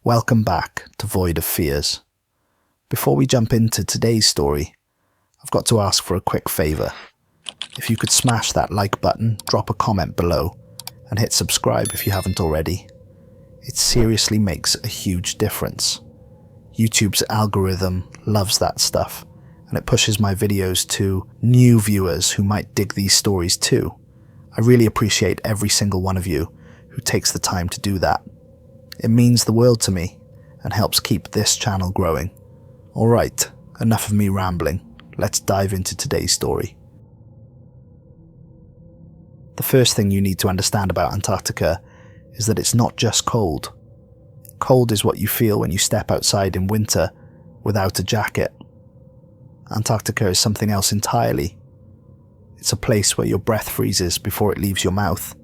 Welcome back to Void of Fears. Before we jump into today's story, I've got to ask for a quick favour. If you could smash that like button, drop a comment below, and hit subscribe if you haven't already. It seriously makes a huge difference. YouTube's algorithm loves that stuff, and it pushes my videos to new viewers who might dig these stories too. I really appreciate every single one of you who takes the time to do that. It means the world to me and helps keep this channel growing. Alright, enough of me rambling. Let's dive into today's story. The first thing you need to understand about Antarctica is that it's not just cold. Cold is what you feel when you step outside in winter without a jacket. Antarctica is something else entirely. It's a place where your breath freezes before it leaves your mouth,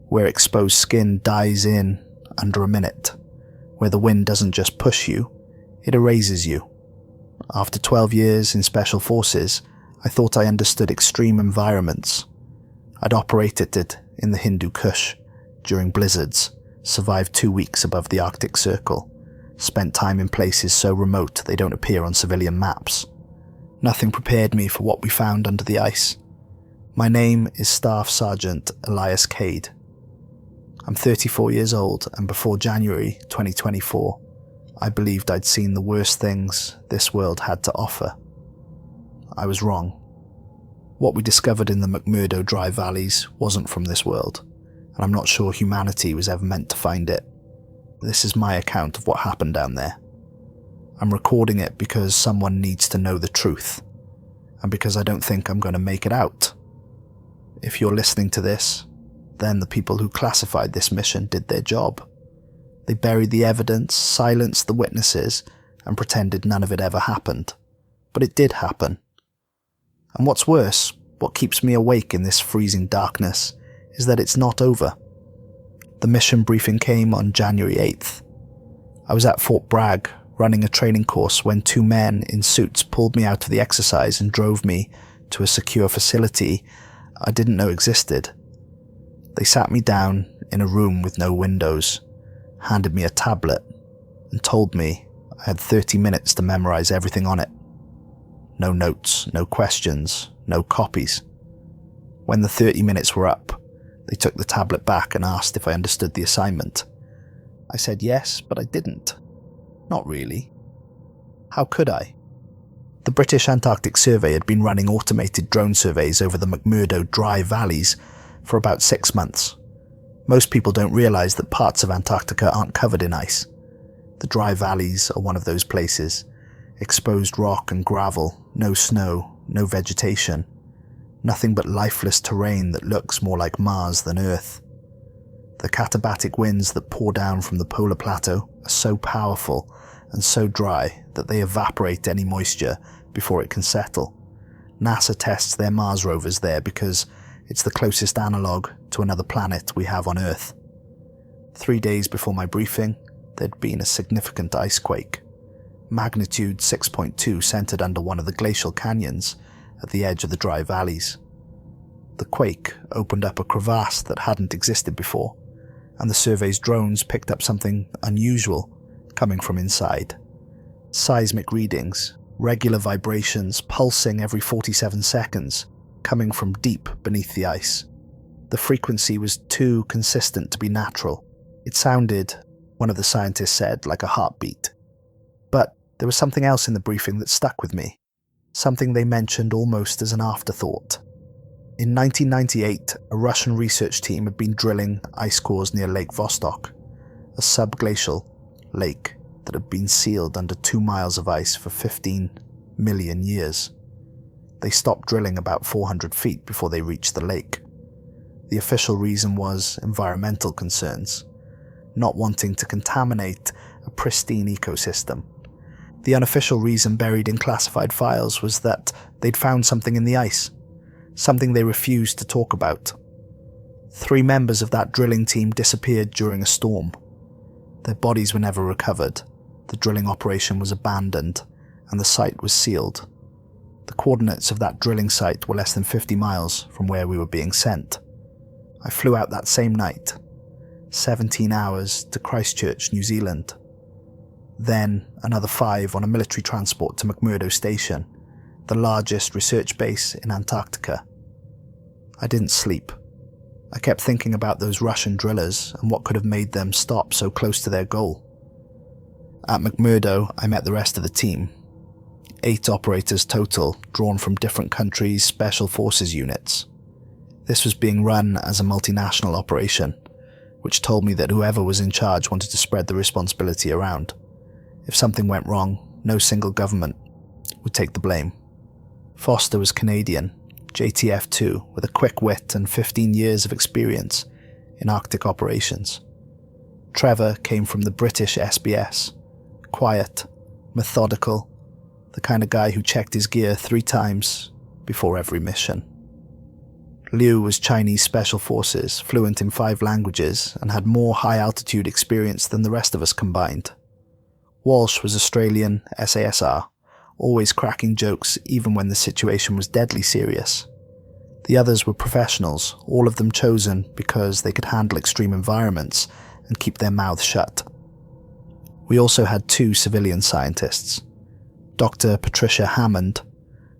where exposed skin dies in under a minute, where the wind doesn't just push you, it erases you. After 12 years in Special Forces, I thought I understood extreme environments. I'd operated it in the Hindu Kush during blizzards, survived 2 weeks above the Arctic Circle, spent time in places so remote they don't appear on civilian maps. Nothing prepared me for what we found under the ice. My name is Staff Sergeant Elias Kade. I'm 34 years old, and before January 2024, I believed I'd seen the worst things this world had to offer. I was wrong. What we discovered in the McMurdo Dry Valleys wasn't from this world, and I'm not sure humanity was ever meant to find it. This is my account of what happened down there. I'm recording it because someone needs to know the truth, and because I don't think I'm going to make it out. If you're listening to this, then the people who classified this mission did their job. They buried the evidence, silenced the witnesses, and pretended none of it ever happened. But it did happen. And what's worse, what keeps me awake in this freezing darkness, is that it's not over. The mission briefing came on January 8th. I was at Fort Bragg, running a training course, when two men in suits pulled me out of the exercise and drove me to a secure facility I didn't know existed. They sat me down in a room with no windows, handed me a tablet, and told me I had 30 minutes to memorize everything on it. No notes, no questions, no copies. When the 30 minutes were up, they took the tablet back and asked if I understood the assignment. I said yes, but I didn't. Not really. How could I? The British Antarctic Survey had been running automated drone surveys over the McMurdo Dry Valleys for about 6 months. Most people don't realise that parts of Antarctica aren't covered in ice. The dry valleys are one of those places. Exposed rock and gravel, no snow, no vegetation. Nothing but lifeless terrain that looks more like Mars than Earth. The katabatic winds that pour down from the polar plateau are so powerful and so dry that they evaporate any moisture before it can settle. NASA tests their Mars rovers there because it's the closest analogue to another planet we have on Earth. 3 days before my briefing, there'd been a significant ice quake. Magnitude 6.2 centered under one of the glacial canyons at the edge of the dry valleys. The quake opened up a crevasse that hadn't existed before, and the survey's drones picked up something unusual coming from inside. Seismic readings, regular vibrations pulsing every 47 seconds, coming from deep beneath the ice. The frequency was too consistent to be natural. It sounded, one of the scientists said, like a heartbeat. But there was something else in the briefing that stuck with me, something they mentioned almost as an afterthought. In 1998, a Russian research team had been drilling ice cores near Lake Vostok, a subglacial lake that had been sealed under 2 miles of ice for 15 million years. They stopped drilling about 400 feet before they reached the lake. The official reason was environmental concerns, not wanting to contaminate a pristine ecosystem. The unofficial reason buried in classified files was that they'd found something in the ice, something they refused to talk about. 3 members of that drilling team disappeared during a storm. Their bodies were never recovered, the drilling operation was abandoned, and the site was sealed. The coordinates of that drilling site were less than 50 miles from where we were being sent. I flew out that same night, 17 hours to Christchurch, New Zealand. Then another 5 on a military transport to McMurdo Station, the largest research base in Antarctica. I didn't sleep. I kept thinking about those Russian drillers and what could have made them stop so close to their goal. At McMurdo, I met the rest of the team. 8 operators total, drawn from different countries' special forces units. This was being run as a multinational operation, which told me that whoever was in charge wanted to spread the responsibility around. If something went wrong, no single government would take the blame. Foster was Canadian, JTF 2, with a quick wit and 15 years of experience in Arctic operations. Trevor came from the British SBS, quiet, methodical, the kind of guy who checked his gear 3 times before every mission. Liu was Chinese Special Forces, fluent in 5 languages, and had more high-altitude experience than the rest of us combined. Walsh was Australian SASR, always cracking jokes even when the situation was deadly serious. The others were professionals, all of them chosen because they could handle extreme environments and keep their mouths shut. We also had 2 civilian scientists. Dr. Patricia Hammond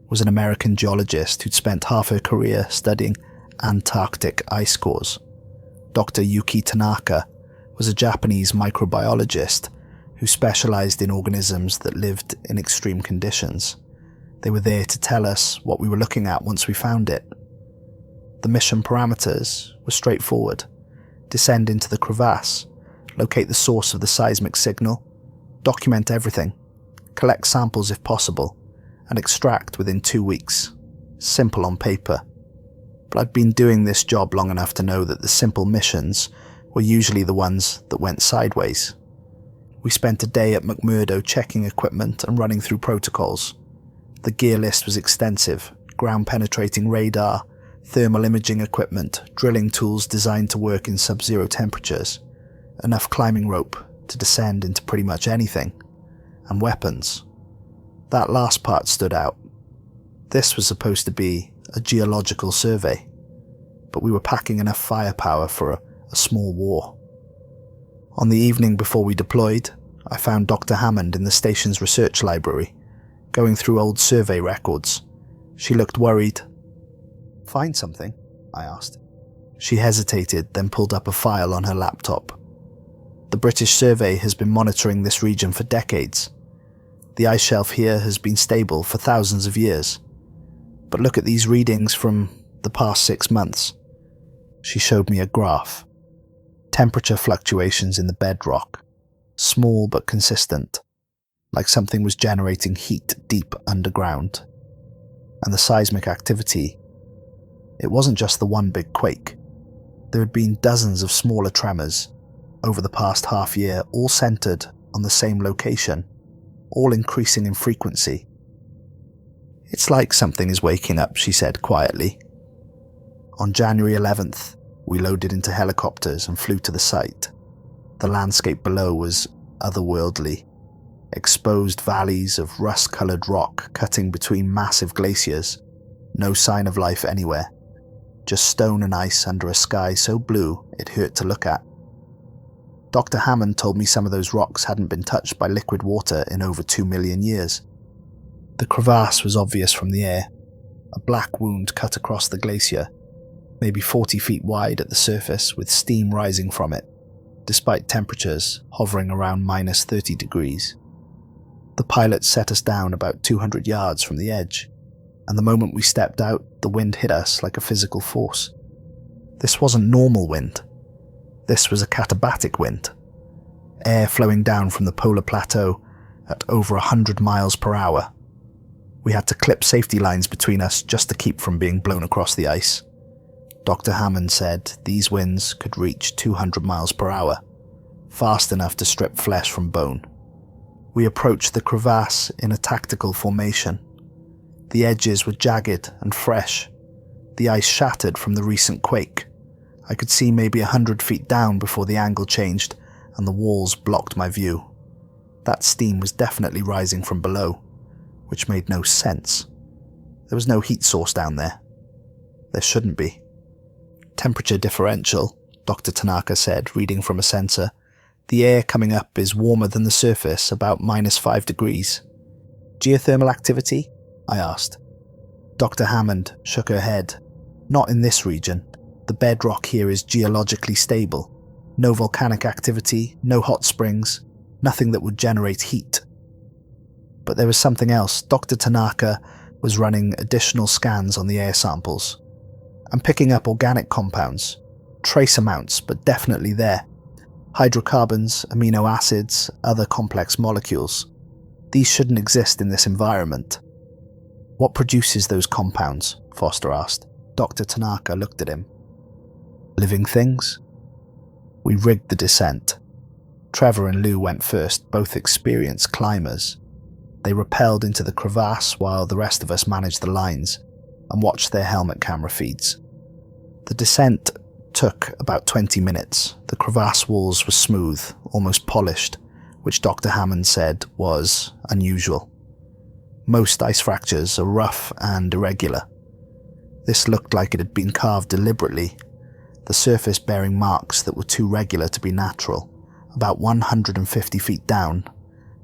was an American geologist who'd spent half her career studying Antarctic ice cores. Dr. Yuki Tanaka was a Japanese microbiologist who specialized in organisms that lived in extreme conditions. They were there to tell us what we were looking at once we found it. The mission parameters were straightforward. Descend into the crevasse, locate the source of the seismic signal, document everything, collect samples if possible, and extract within 2 weeks. Simple on paper. But I'd been doing this job long enough to know that the simple missions were usually the ones that went sideways. We spent a day at McMurdo checking equipment and running through protocols. The gear list was extensive: ground-penetrating radar, thermal imaging equipment, drilling tools designed to work in sub-zero temperatures, enough climbing rope to descend into pretty much anything, and weapons. That last part stood out. This was supposed to be a geological survey, but we were packing enough firepower for a small war. On the evening before we deployed, I found Dr. Hammond in the station's research library, going through old survey records. She looked worried. "Find something?" I asked. She hesitated, then pulled up a file on her laptop. "The British Survey has been monitoring this region for decades. The ice shelf here has been stable for thousands of years. But look at these readings from the past 6 months." She showed me a graph. Temperature fluctuations in the bedrock, small but consistent, like something was generating heat deep underground. And the seismic activity, it wasn't just the one big quake. There had been dozens of smaller tremors over the past half year, all centered on the same location, all increasing in frequency. "It's like something is waking up," she said quietly. On January 11th, we loaded into helicopters and flew to the site. The landscape below was otherworldly. Exposed valleys of rust-colored rock cutting between massive glaciers. No sign of life anywhere. Just stone and ice under a sky so blue it hurt to look at. Dr. Hammond told me some of those rocks hadn't been touched by liquid water in over 2 million years. The crevasse was obvious from the air. A black wound cut across the glacier, maybe 40 feet wide at the surface, with steam rising from it, despite temperatures hovering around minus 30 degrees. The pilot set us down about 200 yards from the edge, and the moment we stepped out, the wind hit us like a physical force. This wasn't normal wind. This was a katabatic wind. Air flowing down from the polar plateau at over 100 miles per hour. We had to clip safety lines between us just to keep from being blown across the ice. Dr. Hammond said these winds could reach 200 miles per hour, fast enough to strip flesh from bone. We approached the crevasse in a tactical formation. The edges were jagged and fresh. The ice shattered from the recent quake. I could see maybe 100 feet down before the angle changed and the walls blocked my view. That steam was definitely rising from below, which made no sense. There was no heat source down there. There shouldn't be. "Temperature differential," Dr. Tanaka said, reading from a sensor. The air coming up is warmer than the surface, about -5 degrees. Geothermal activity? I asked. Dr. Hammond shook her head. Not in this region. The bedrock here is geologically stable. No volcanic activity, no hot springs, nothing that would generate heat. But there was something else. Dr. Tanaka was running additional scans on the air samples. I'm picking up organic compounds. Trace amounts, but definitely there. Hydrocarbons, amino acids, other complex molecules. These shouldn't exist in this environment. What produces those compounds? Foster asked. Dr. Tanaka looked at him. Living things? We rigged the descent. Trevor and Lou went first, both experienced climbers. They rappelled into the crevasse while the rest of us managed the lines and watched their helmet camera feeds. The descent took about 20 minutes. The crevasse walls were smooth, almost polished, which Dr. Hammond said was unusual. Most ice fractures are rough and irregular. This looked like it had been carved deliberately, the surface bearing marks that were too regular to be natural. About 150 feet down,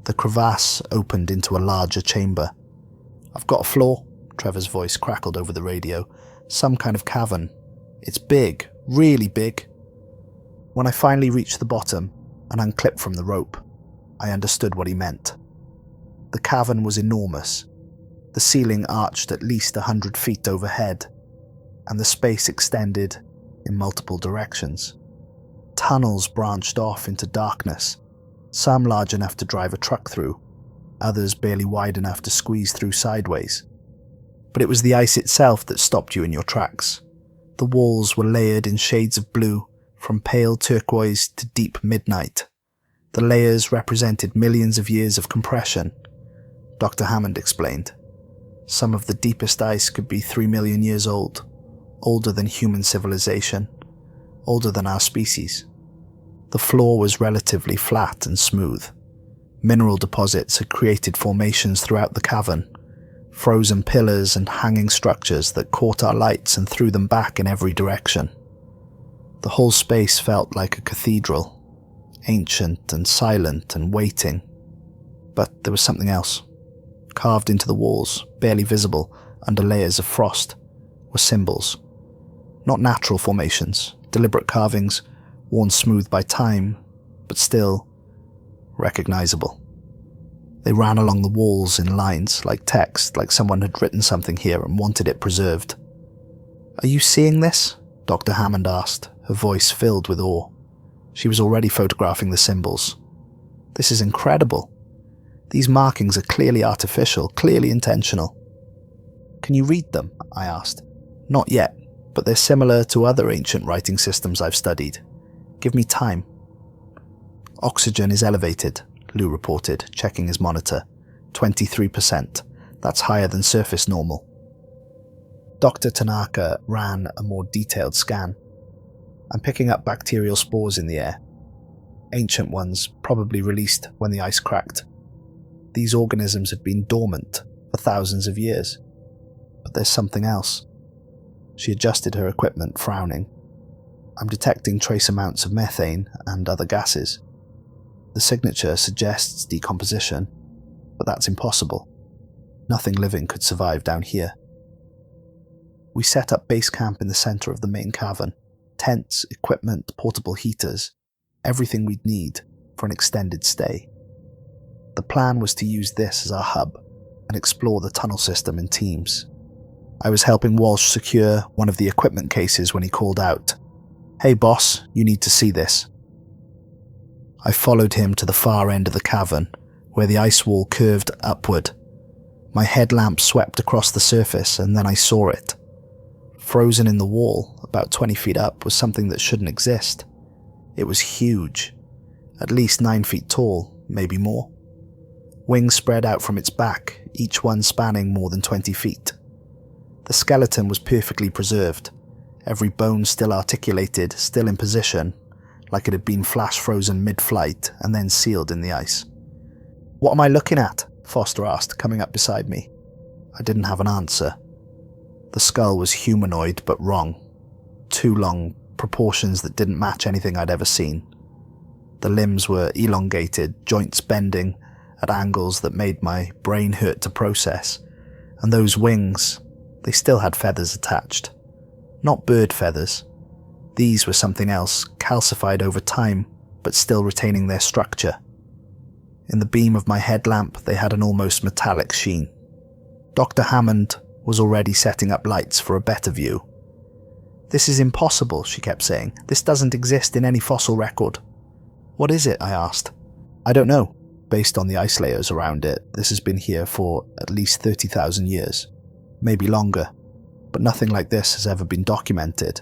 the crevasse opened into a larger chamber. "I've got a floor," Trevor's voice crackled over the radio. "Some kind of cavern. It's big, really big." When I finally reached the bottom and unclipped from the rope, I understood what he meant. The cavern was enormous. The ceiling arched at least 100 feet overhead, and the space extended in multiple directions. Tunnels branched off into darkness, some large enough to drive a truck through, others barely wide enough to squeeze through sideways. But it was the ice itself that stopped you in your tracks. The walls were layered in shades of blue, from pale turquoise to deep midnight. The layers represented millions of years of compression, Dr. Hammond explained. Some of the deepest ice could be 3 million years old, older than human civilization, older than our species. The floor was relatively flat and smooth. Mineral deposits had created formations throughout the cavern, frozen pillars and hanging structures that caught our lights and threw them back in every direction. The whole space felt like a cathedral, ancient and silent and waiting. But there was something else. Carved into the walls, barely visible under layers of frost, were symbols. Not natural formations, deliberate carvings, worn smooth by time, but still recognizable. They ran along the walls in lines, like text, like someone had written something here and wanted it preserved. "Are you seeing this?" Dr. Hammond asked, her voice filled with awe. She was already photographing the symbols. "This is incredible. These markings are clearly artificial, clearly intentional." "Can you read them?" I asked. "Not yet, but they're similar to other ancient writing systems I've studied. Give me time." "Oxygen is elevated," Lou reported, checking his monitor. 23%. That's higher than surface normal. Dr. Tanaka ran a more detailed scan. "I'm picking up bacterial spores in the air. Ancient ones, probably released when the ice cracked. These organisms had been dormant for thousands of years. But there's something else." She adjusted her equipment, frowning. "I'm detecting trace amounts of methane and other gases. The signature suggests decomposition, but that's impossible. Nothing living could survive down here." We set up base camp in the center of the main cavern. Tents, equipment, portable heaters, everything we'd need for an extended stay. The plan was to use this as our hub and explore the tunnel system in teams. I was helping Walsh secure one of the equipment cases when he called out, "Hey boss, you need to see this." I followed him to the far end of the cavern, where the ice wall curved upward. My headlamp swept across the surface, and then I saw it. Frozen in the wall, about 20 feet up, was something that shouldn't exist. It was huge, at least 9 feet tall, maybe more. Wings spread out from its back, each one spanning more than 20 feet. The skeleton was perfectly preserved, every bone still articulated, still in position, like it had been flash-frozen mid-flight and then sealed in the ice. "What am I looking at?" Foster asked, coming up beside me. I didn't have an answer. The skull was humanoid, but wrong. Too long, proportions that didn't match anything I'd ever seen. The limbs were elongated, joints bending at angles that made my brain hurt to process. And those wings, they still had feathers attached. Not bird feathers. These were something else, calcified over time, but still retaining their structure. In the beam of my headlamp, they had an almost metallic sheen. Dr. Hammond was already setting up lights for a better view. "This is impossible," she kept saying. "This doesn't exist in any fossil record." "What is it?" I asked. "I don't know. Based on the ice layers around it, this has been here for at least 30,000 years. Maybe longer. But nothing like this has ever been documented.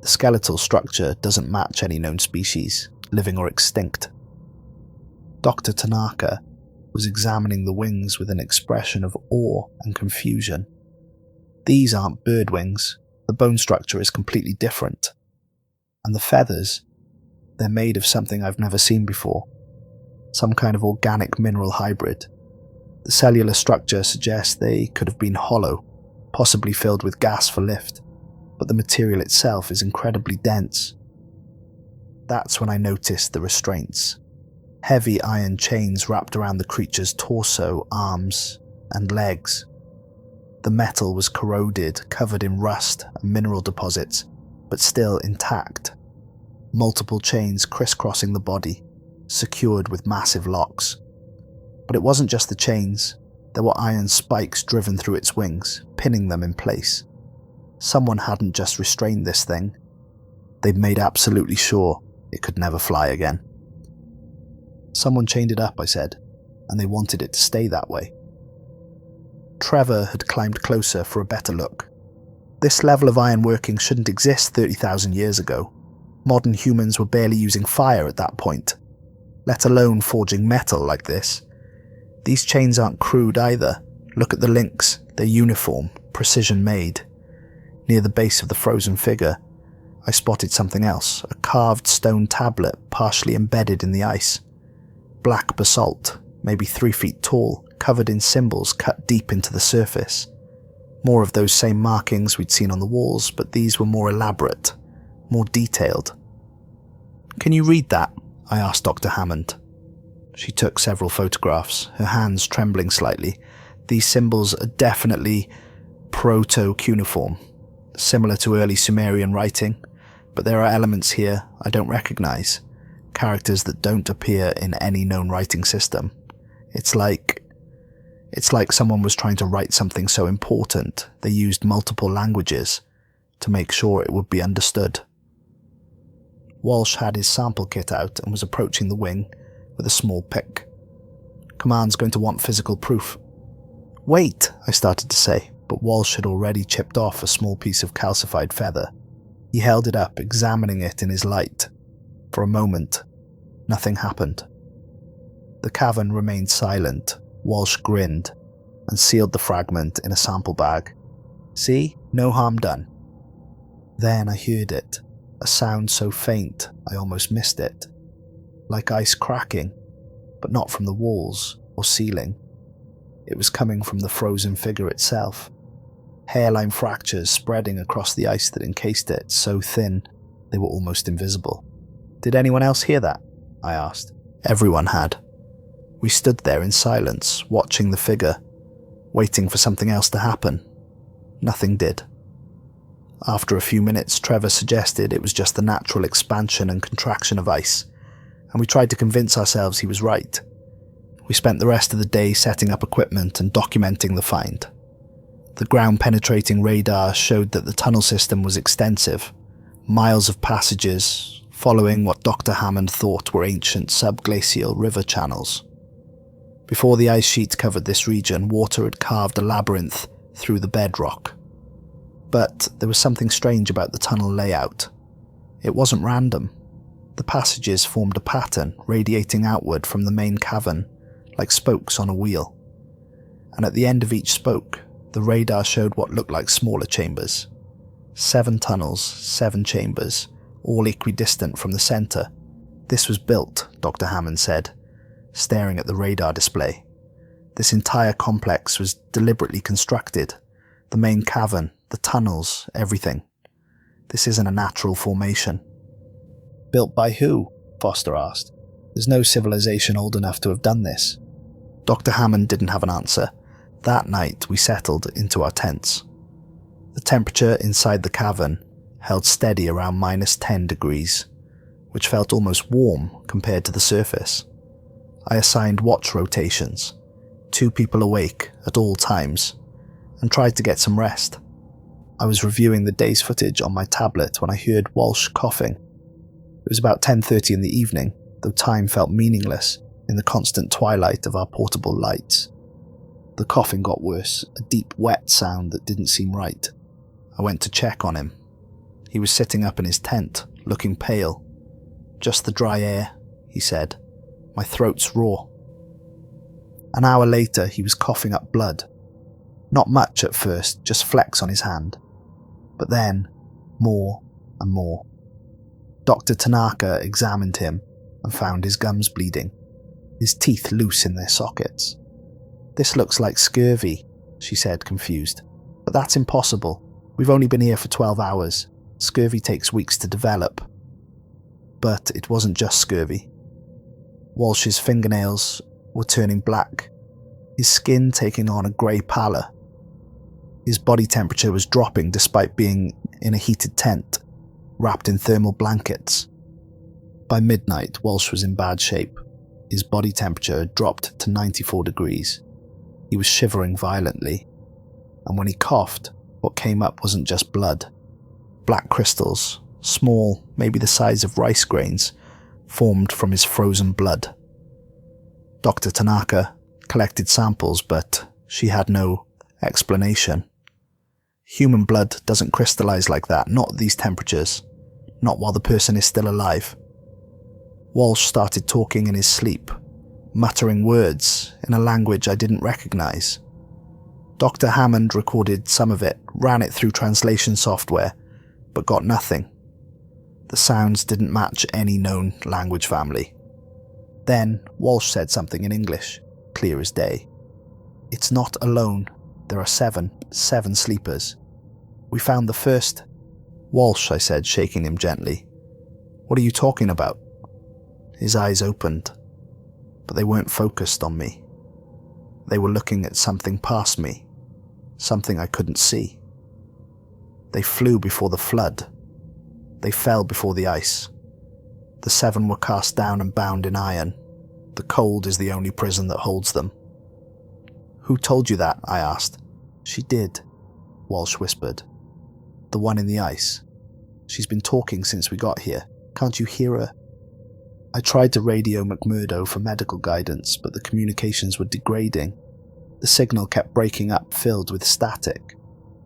The skeletal structure doesn't match any known species, living or extinct." Dr. Tanaka was examining the wings with an expression of awe and confusion. "These aren't bird wings. The bone structure is completely different. And the feathers, they're made of something I've never seen before. Some kind of organic mineral hybrid. The cellular structure suggests they could have been hollow, possibly filled with gas for lift, but the material itself is incredibly dense." That's when I noticed the restraints. Heavy iron chains wrapped around the creature's torso, arms, and legs. The metal was corroded, covered in rust and mineral deposits, but still intact. Multiple chains crisscrossing the body, secured with massive locks. But it wasn't just the chains. There were iron spikes driven through its wings, pinning them in place. Someone hadn't just restrained this thing. They'd made absolutely sure it could never fly again. "Someone chained it up," I said, "and they wanted it to stay that way." Trevor had climbed closer for a better look. "This level of iron working shouldn't exist 30,000 years ago. Modern humans were barely using fire at that point, let alone forging metal like this. These chains aren't crude either. Look at the links, they're uniform, precision made." Near the base of the frozen figure, I spotted something else, a carved stone tablet partially embedded in the ice. Black basalt, maybe 3 feet tall, covered in symbols cut deep into the surface. More of those same markings we'd seen on the walls, but these were more elaborate, more detailed. "Can you read that?" I asked Dr. Hammond. She took several photographs, her hands trembling slightly. "These symbols are definitely proto-cuneiform, similar to early Sumerian writing, but there are elements here I don't recognize, characters that don't appear in any known writing system. It's like someone was trying to write something so important, they used multiple languages to make sure it would be understood." Walsh had his sample kit out and was approaching the wing with a small pick. "Command's going to want physical proof." "Wait," I started to say, but Walsh had already chipped off a small piece of calcified feather. He held it up, examining it in his light. For a moment, nothing happened. The cavern remained silent. Walsh grinned and sealed the fragment in a sample bag. "See? No harm done." Then I heard it, a sound so faint I almost missed it. Like ice cracking, but not from the walls or ceiling. It was coming from the frozen figure itself. Hairline fractures spreading across the ice that encased it, so thin they were almost invisible. "Did anyone else hear that?" I asked. Everyone had. We stood there in silence, watching the figure, waiting for something else to happen. Nothing did. After a few minutes, Trevor suggested it was just the natural expansion and contraction of ice, and we tried to convince ourselves he was right. We spent the rest of the day setting up equipment and documenting the find. The ground-penetrating radar showed that the tunnel system was extensive, miles of passages, following what Dr. Hammond thought were ancient subglacial river channels. Before the ice sheet covered this region, water had carved a labyrinth through the bedrock. But there was something strange about the tunnel layout. It wasn't random. The passages formed a pattern, radiating outward from the main cavern, like spokes on a wheel. And at the end of each spoke, the radar showed what looked like smaller chambers. 7 tunnels, 7 chambers, all equidistant from the center. "This was built," Dr. Hammond said, staring at the radar display. "This entire complex was deliberately constructed. The main cavern, the tunnels, everything. This isn't a natural formation." "Built by who?" Foster asked. There's no civilization old enough to have done this. Dr. Hammond didn't have an answer. That night, we settled into our tents. The temperature inside the cavern held steady around -10 degrees, which felt almost warm compared to the surface. I assigned watch rotations, 2 people awake at all times, and tried to get some rest. I was reviewing the day's footage on my tablet when I heard Walsh coughing. It was about 10:30 in the evening, though time felt meaningless in the constant twilight of our portable lights. The coughing got worse, a deep, wet sound that didn't seem right. I went to check on him. He was sitting up in his tent, looking pale. "Just the dry air," he said. "My throat's raw." An hour later, he was coughing up blood. Not much at first, just flecks on his hand. But then, more and more. Dr. Tanaka examined him and found his gums bleeding, his teeth loose in their sockets. "This looks like scurvy," she said, confused. "But that's impossible. We've only been here for 12 hours. Scurvy takes weeks to develop." But it wasn't just scurvy. Walsh's fingernails were turning black, his skin taking on a grey pallor. His body temperature was dropping despite being in a heated tent, wrapped in thermal blankets. By midnight, Walsh was in bad shape. His body temperature had dropped to 94 degrees. He was shivering violently, and when he coughed, what came up wasn't just blood. Black crystals, small, maybe the size of rice grains, formed from his frozen blood. Dr. Tanaka collected samples, but she had no explanation. Human blood doesn't crystallize like that, not at these temperatures, not while the person is still alive. Walsh started talking in his sleep, muttering words in a language I didn't recognize. Dr. Hammond recorded some of it, ran it through translation software, but got nothing. The sounds didn't match any known language family. Then Walsh said something in English, clear as day. "It's not alone. There are seven sleepers. We found the first." "Walsh," I said, shaking him gently. "What are you talking about?" His eyes opened, but they weren't focused on me. They were looking at something past me, something I couldn't see. They flew before the flood. They fell before the ice. The 7 were cast down and bound in iron. The cold is the only prison that holds them. "Who told you that?" I asked. "She did," Walsh whispered. "The one in the ice. She's been talking since we got here. Can't you hear her?" I tried to radio McMurdo for medical guidance, but the communications were degrading. The signal kept breaking up, filled with static.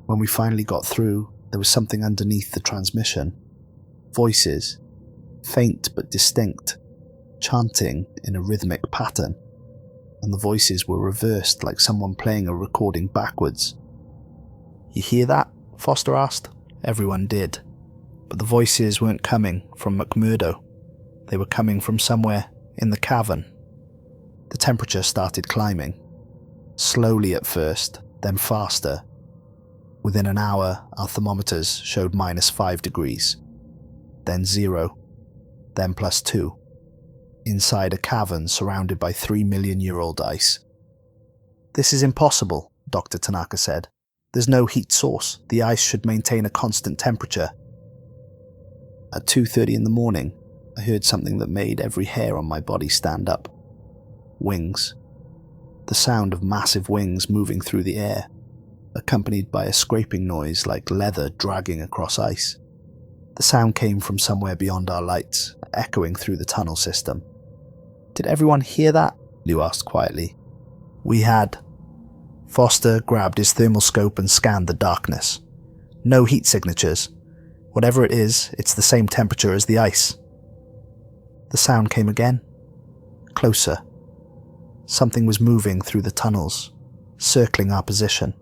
When we finally got through, there was something underneath the transmission. Voices, faint but distinct, chanting in a rhythmic pattern. And the voices were reversed like someone playing a recording backwards. "You hear that?" Foster asked. Everyone did. But the voices weren't coming from McMurdo. They were coming from somewhere in the cavern. The temperature started climbing. Slowly at first, then faster. Within an hour, our thermometers showed -5 degrees. Then 0. Then +2. Inside a cavern surrounded by 3-million-year-old ice. "This is impossible," Dr. Tanaka said. "There's no heat source. The ice should maintain a constant temperature." At 2:30 in the morning, I heard something that made every hair on my body stand up. Wings. The sound of massive wings moving through the air, accompanied by a scraping noise like leather dragging across ice. The sound came from somewhere beyond our lights, echoing through the tunnel system. "Did everyone hear that?" Lou asked quietly. "We had." Foster grabbed his thermal scope and scanned the darkness. "No heat signatures. Whatever it is, it's the same temperature as the ice." The sound came again. Closer. Something was moving through the tunnels, circling our position.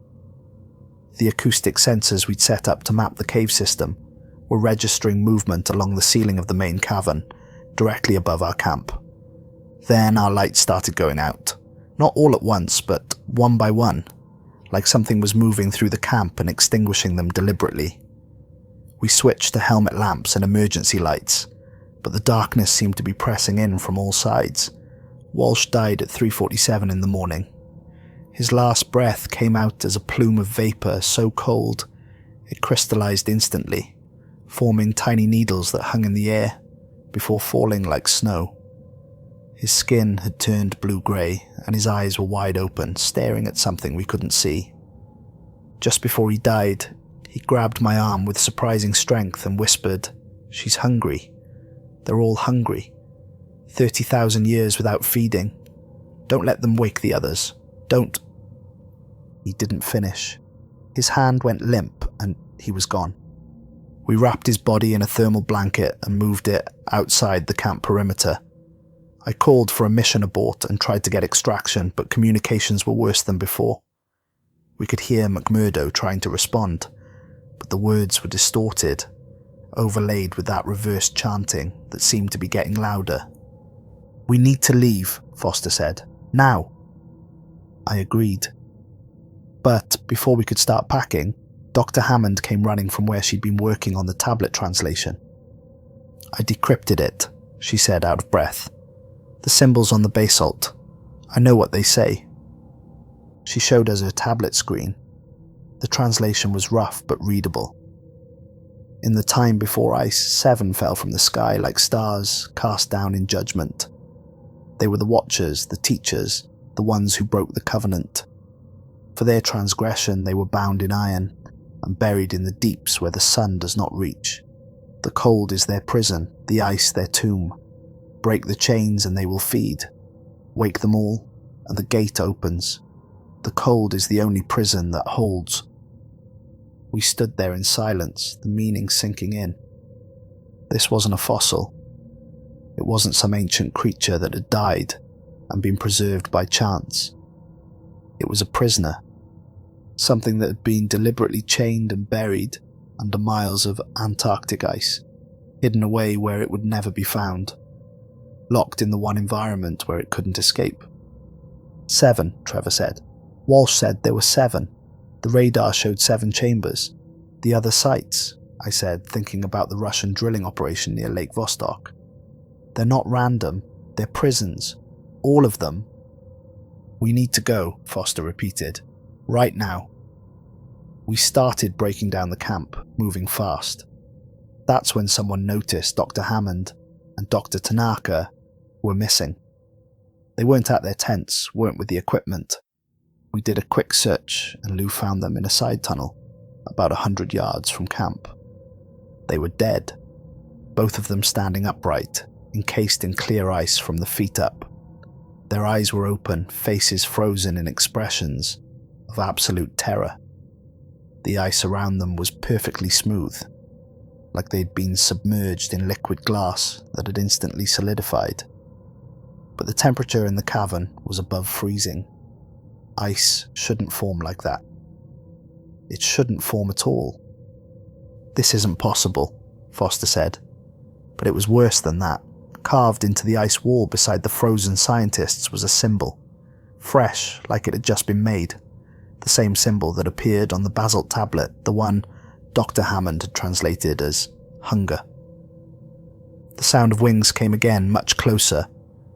The acoustic sensors we'd set up to map the cave system were registering movement along the ceiling of the main cavern, directly above our camp. Then our lights started going out. Not all at once, but one by one, like something was moving through the camp and extinguishing them deliberately. We switched to helmet lamps and emergency lights, but the darkness seemed to be pressing in from all sides. Walsh died at 3:47 in the morning. His last breath came out as a plume of vapour so cold it crystallised instantly, forming tiny needles that hung in the air before falling like snow. His skin had turned blue-grey and his eyes were wide open, staring at something we couldn't see. Just before he died, he grabbed my arm with surprising strength and whispered, "She's hungry. They're all hungry. 30,000 years without feeding. Don't let them wake the others. Don't." He didn't finish. His hand went limp and he was gone. We wrapped his body in a thermal blanket and moved it outside the camp perimeter. I called for a mission abort and tried to get extraction, but communications were worse than before. We could hear McMurdo trying to respond, but the words were distorted, overlaid with that reversed chanting that seemed to be getting louder. "We need to leave," Foster said. "Now." I agreed. But before we could start packing, Dr. Hammond came running from where she'd been working on the tablet translation. "I decrypted it," she said out of breath. "The symbols on the basalt. I know what they say." She showed us her tablet screen. The translation was rough but readable. In the time before ice, 7 fell from the sky like stars cast down in judgment. They were the watchers, the teachers, the ones who broke the covenant. For their transgression they were bound in iron and buried in the deeps where the sun does not reach. The cold is their prison, the ice their tomb. Break the chains and they will feed. Wake them all and the gate opens. The cold is the only prison that holds. We stood there in silence, the meaning sinking in. This wasn't a fossil. It wasn't some ancient creature that had died and been preserved by chance. It was a prisoner. Something that had been deliberately chained and buried under miles of Antarctic ice, hidden away where it would never be found. Locked in the one environment where it couldn't escape. 7, Trevor said. Walsh said there were 7. The radar showed 7 chambers. The other sites, I said, thinking about the Russian drilling operation near Lake Vostok. They're not random, they're prisons. All of them. "We need to go," Foster repeated. "Right now." We started breaking down the camp, moving fast. That's when someone noticed Dr. Hammond and Dr. Tanaka were missing. They weren't at their tents, weren't with the equipment. We did a quick search and Lou found them in a side tunnel, about 100 yards from camp. They were dead, both of them standing upright, encased in clear ice from the feet up. Their eyes were open, faces frozen in expressions of absolute terror. The ice around them was perfectly smooth, like they'd been submerged in liquid glass that had instantly solidified. But the temperature in the cavern was above freezing. Ice shouldn't form like that. It shouldn't form at all. "This isn't possible," Foster said. But it was worse than that. Carved into the ice wall beside the frozen scientists was a symbol, fresh like it had just been made. The same symbol that appeared on the basalt tablet, the one Dr. Hammond had translated as hunger. The sound of wings came again, much closer,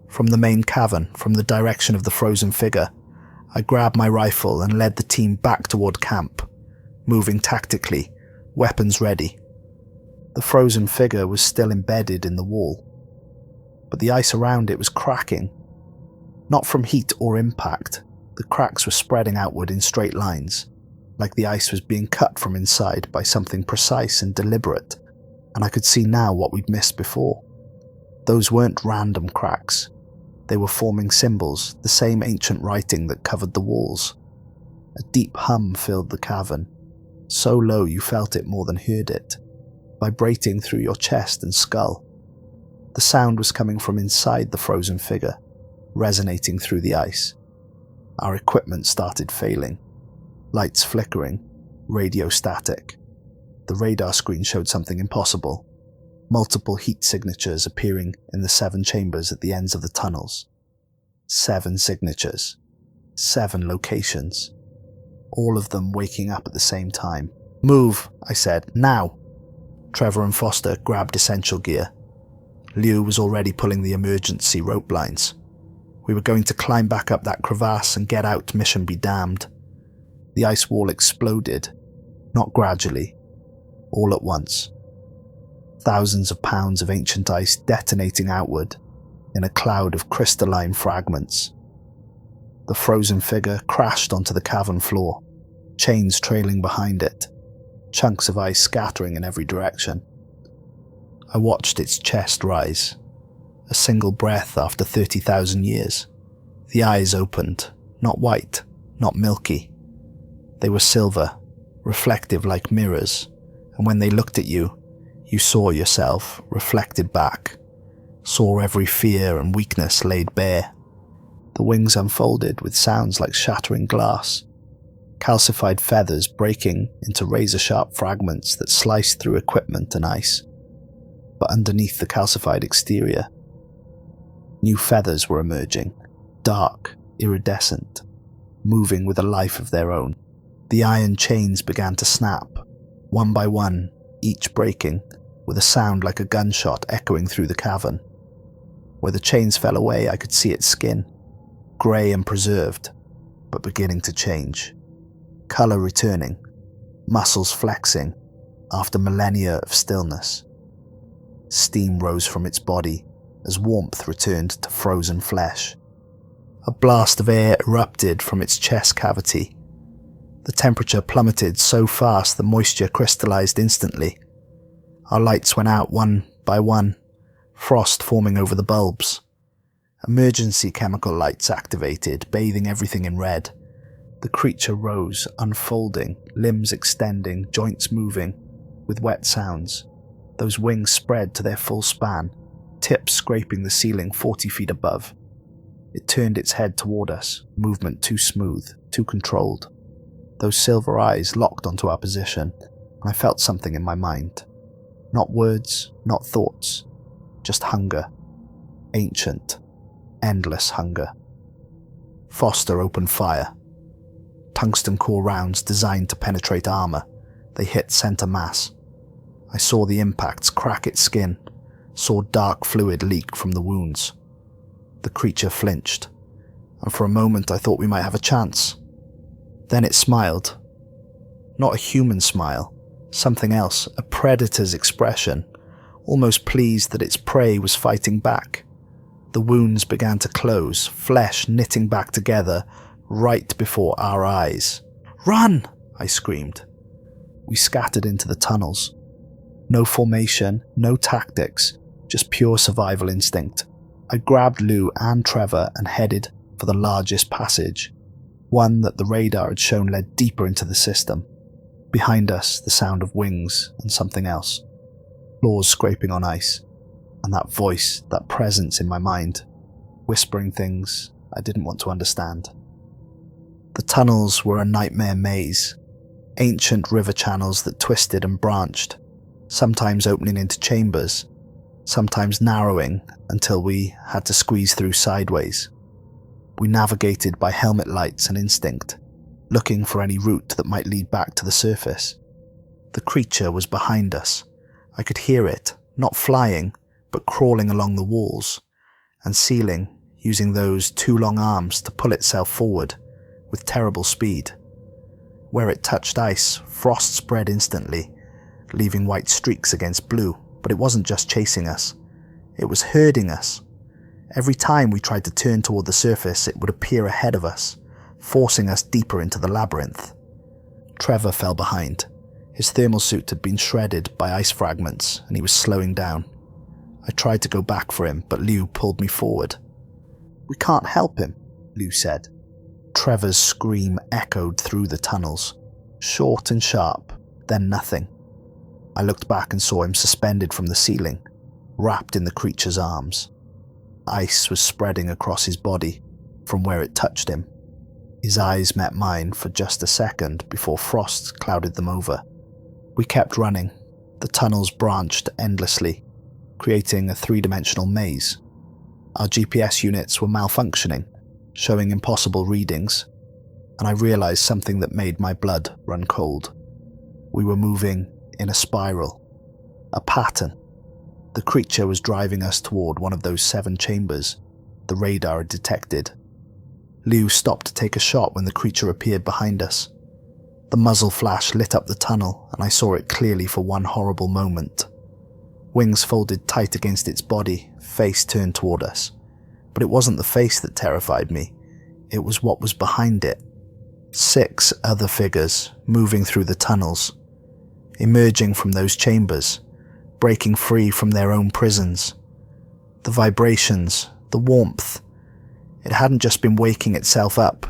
from the main cavern, from the direction of the frozen figure. I grabbed my rifle and led the team back toward camp, moving tactically, weapons ready. The frozen figure was still embedded in the wall, but the ice around it was cracking. Not from heat or impact, the cracks were spreading outward in straight lines, like the ice was being cut from inside by something precise and deliberate, and I could see now what we'd missed before. Those weren't random cracks. They were forming symbols, the same ancient writing that covered the walls. A deep hum filled the cavern, so low you felt it more than heard it, vibrating through your chest and skull. The sound was coming from inside the frozen figure, resonating through the ice. Our equipment started failing. Lights flickering, radio static. The radar screen showed something impossible. Multiple heat signatures appearing in the 7 chambers at the ends of the tunnels. 7 signatures. 7 locations. All of them waking up at the same time. "Move," I said, "now." Trevor and Foster grabbed essential gear. Liu was already pulling the emergency rope lines. We were going to climb back up that crevasse and get out, mission be damned. The ice wall exploded, not gradually, all at once. Thousands of pounds of ancient ice detonating outward in a cloud of crystalline fragments. The frozen figure crashed onto the cavern floor, chains trailing behind it, chunks of ice scattering in every direction. I watched its chest rise, a single breath after 30,000 years. The eyes opened, not white, not milky. They were silver, reflective like mirrors, and when they looked at you, you saw yourself reflected back, saw every fear and weakness laid bare. The wings unfolded with sounds like shattering glass, calcified feathers breaking into razor-sharp fragments that sliced through equipment and ice. But underneath the calcified exterior, new feathers were emerging, dark, iridescent, moving with a life of their own. The iron chains began to snap, one by one, each breaking, with a sound like a gunshot echoing through the cavern. Where the chains fell away, I could see its skin, grey and preserved, but beginning to change. Colour returning, muscles flexing after millennia of stillness. Steam rose from its body as warmth returned to frozen flesh. A blast of air erupted from its chest cavity. The temperature plummeted so fast the moisture crystallized instantly. Our lights went out one by one, frost forming over the bulbs. Emergency chemical lights activated, bathing everything in red. The creature rose, unfolding, limbs extending, joints moving, with wet sounds. Those wings spread to their full span, tips scraping the ceiling 40 feet above. It turned its head toward us, movement too smooth, too controlled. Those silver eyes locked onto our position, and I felt something in my mind. Not words, not thoughts, just hunger. Ancient, endless hunger. Foster opened fire. Tungsten core rounds designed to penetrate armor. They hit center mass. I saw the impacts crack its skin, saw dark fluid leak from the wounds. The creature flinched, and for a moment I thought we might have a chance. Then it smiled. Not a human smile, something else, a predator's expression, almost pleased that its prey was fighting back. The wounds began to close, flesh knitting back together right before our eyes. "Run!" I screamed. We scattered into the tunnels. No formation, no tactics, just pure survival instinct. I grabbed Lou and Trevor and headed for the largest passage, one that the radar had shown led deeper into the system. Behind us, the sound of wings and something else. Claws scraping on ice, and that voice, that presence in my mind, whispering things I didn't want to understand. The tunnels were a nightmare maze, ancient river channels that twisted and branched, sometimes opening into chambers, sometimes narrowing until we had to squeeze through sideways. We navigated by helmet lights and instinct, looking for any route that might lead back to the surface. The creature was behind us. I could hear it, not flying, but crawling along the walls, and ceiling, using those two long arms to pull itself forward with terrible speed. Where it touched ice, frost spread instantly, leaving white streaks against blue, but it wasn't just chasing us. It was herding us. Every time we tried to turn toward the surface, it would appear ahead of us, forcing us deeper into the labyrinth. Trevor fell behind. His thermal suit had been shredded by ice fragments, and he was slowing down. I tried to go back for him, but Liu pulled me forward. "We can't help him," Liu said. Trevor's scream echoed through the tunnels, short and sharp, then nothing. I looked back and saw him suspended from the ceiling, wrapped in the creature's arms. Ice was spreading across his body from where it touched him. His eyes met mine for just a second before frost clouded them over. We kept running. The tunnels branched endlessly, creating a three-dimensional maze. Our GPS units were malfunctioning, showing impossible readings, and I realized something that made my blood run cold. We were moving in a spiral, a pattern. The creature was driving us toward one of those 7 chambers the radar had detected. Liu stopped to take a shot when the creature appeared behind us. The muzzle flash lit up the tunnel, and I saw it clearly for one horrible moment. Wings folded tight against its body, face turned toward us. But it wasn't the face that terrified me. It was what was behind it. 6 other figures moving through the tunnels, emerging from those chambers, breaking free from their own prisons. The vibrations, the warmth. It hadn't just been waking itself up.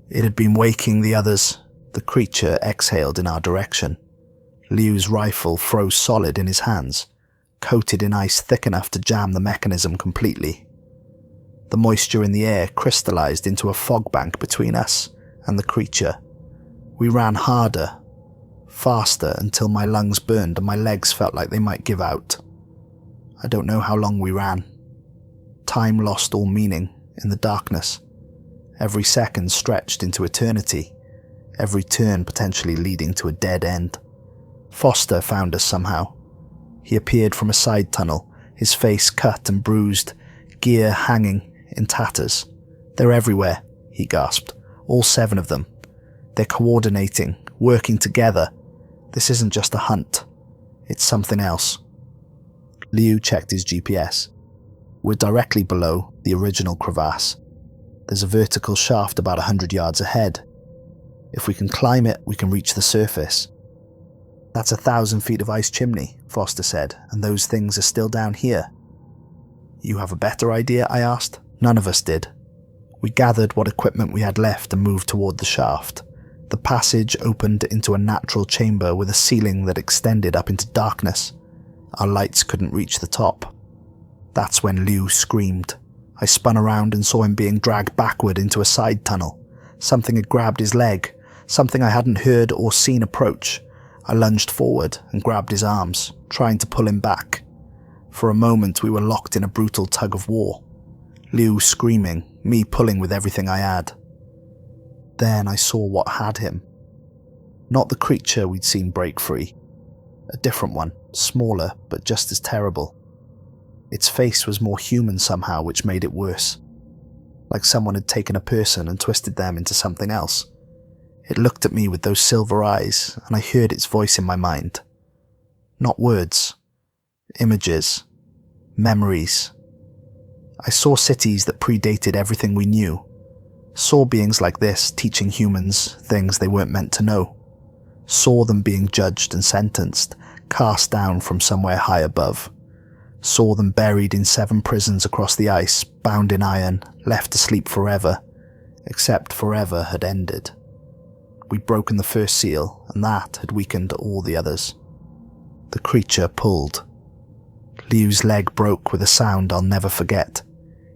It had been waking the others. The creature exhaled in our direction. Liu's rifle froze solid in his hands, coated in ice thick enough to jam the mechanism completely. The moisture in the air crystallized into a fog bank between us and the creature. We ran harder, faster, until my lungs burned and my legs felt like they might give out. I don't know how long we ran. Time lost all meaning in the darkness. Every second stretched into eternity, every turn potentially leading to a dead end. Foster found us somehow. He appeared from a side tunnel, his face cut and bruised, gear hanging in tatters. "They're everywhere," he gasped. "All 7 of them. They're coordinating, working together. This isn't just a hunt. It's something else." Liu checked his GPS. We're directly below the original crevasse. There's a vertical shaft about 100 yards ahead. If we can climb it, we can reach the surface. "That's 1,000 feet of ice chimney," Foster said, "and those things are still down here." "You have a better idea?" I asked. None of us did. We gathered what equipment we had left and moved toward the shaft. The passage opened into a natural chamber with a ceiling that extended up into darkness. Our lights couldn't reach the top. That's when Liu screamed. I spun around and saw him being dragged backward into a side tunnel. Something had grabbed his leg, something I hadn't heard or seen approach. I lunged forward and grabbed his arms, trying to pull him back. For a moment we were locked in a brutal tug of war. Liu screaming, me pulling with everything I had. Then I saw what had him. Not the creature we'd seen break free. A different one, smaller but just as terrible. Its face was more human somehow, which made it worse. Like someone had taken a person and twisted them into something else. It looked at me with those silver eyes, and I heard its voice in my mind. Not words. Images. Memories. I saw cities that predated everything we knew. Saw beings like this teaching humans things they weren't meant to know. Saw them being judged and sentenced, cast down from somewhere high above. Saw them buried in 7 prisons across the ice, bound in iron, left to sleep forever, except forever had ended. We'd broken the first seal, and that had weakened all the others. The creature pulled. Liu's leg broke with a sound I'll never forget.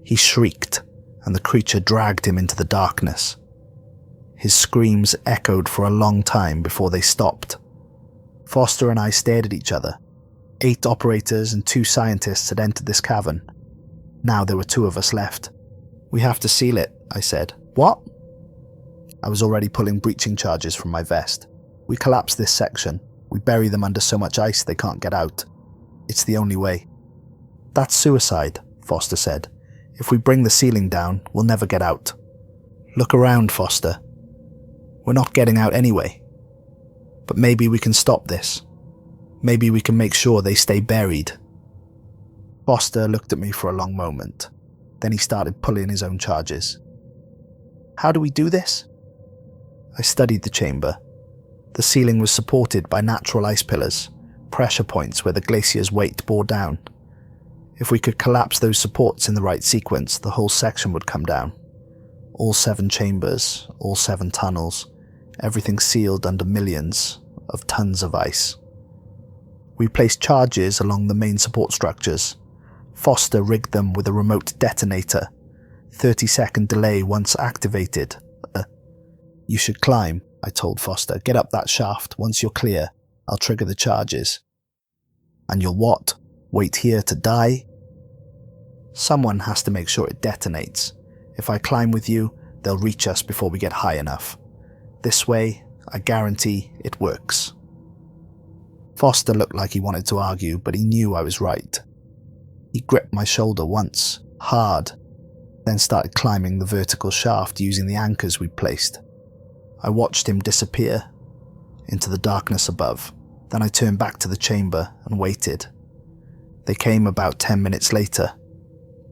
He shrieked, and the creature dragged him into the darkness. His screams echoed for a long time before they stopped. Foster and I stared at each other. 8 operators and 2 scientists had entered this cavern. Now there were 2 of us left. "We have to seal it," I said. "What?" I was already pulling breaching charges from my vest. "We collapse this section. We bury them under so much ice they can't get out. It's the only way." "That's suicide," Foster said. "If we bring the ceiling down, we'll never get out." "Look around, Foster. We're not getting out anyway. But maybe we can stop this. Maybe we can make sure they stay buried." Foster looked at me for a long moment. Then he started pulling his own charges. "How do we do this?" I studied the chamber. The ceiling was supported by natural ice pillars, pressure points where the glacier's weight bore down. If we could collapse those supports in the right sequence, the whole section would come down. All 7 chambers, all 7 tunnels, everything sealed under millions of tons of ice. We placed charges along the main support structures. Foster rigged them with a remote detonator. 30-second delay once activated. "You should climb," I told Foster. "Get up that shaft. Once you're clear, I'll trigger the charges." "And you'll what? Wait here to die?" "Someone has to make sure it detonates. If I climb with you, they'll reach us before we get high enough. This way, I guarantee it works." Foster looked like he wanted to argue, but he knew I was right. He gripped my shoulder once, hard, then started climbing the vertical shaft using the anchors we'd placed. I watched him disappear into the darkness above. Then I turned back to the chamber and waited. They came about 10 minutes later.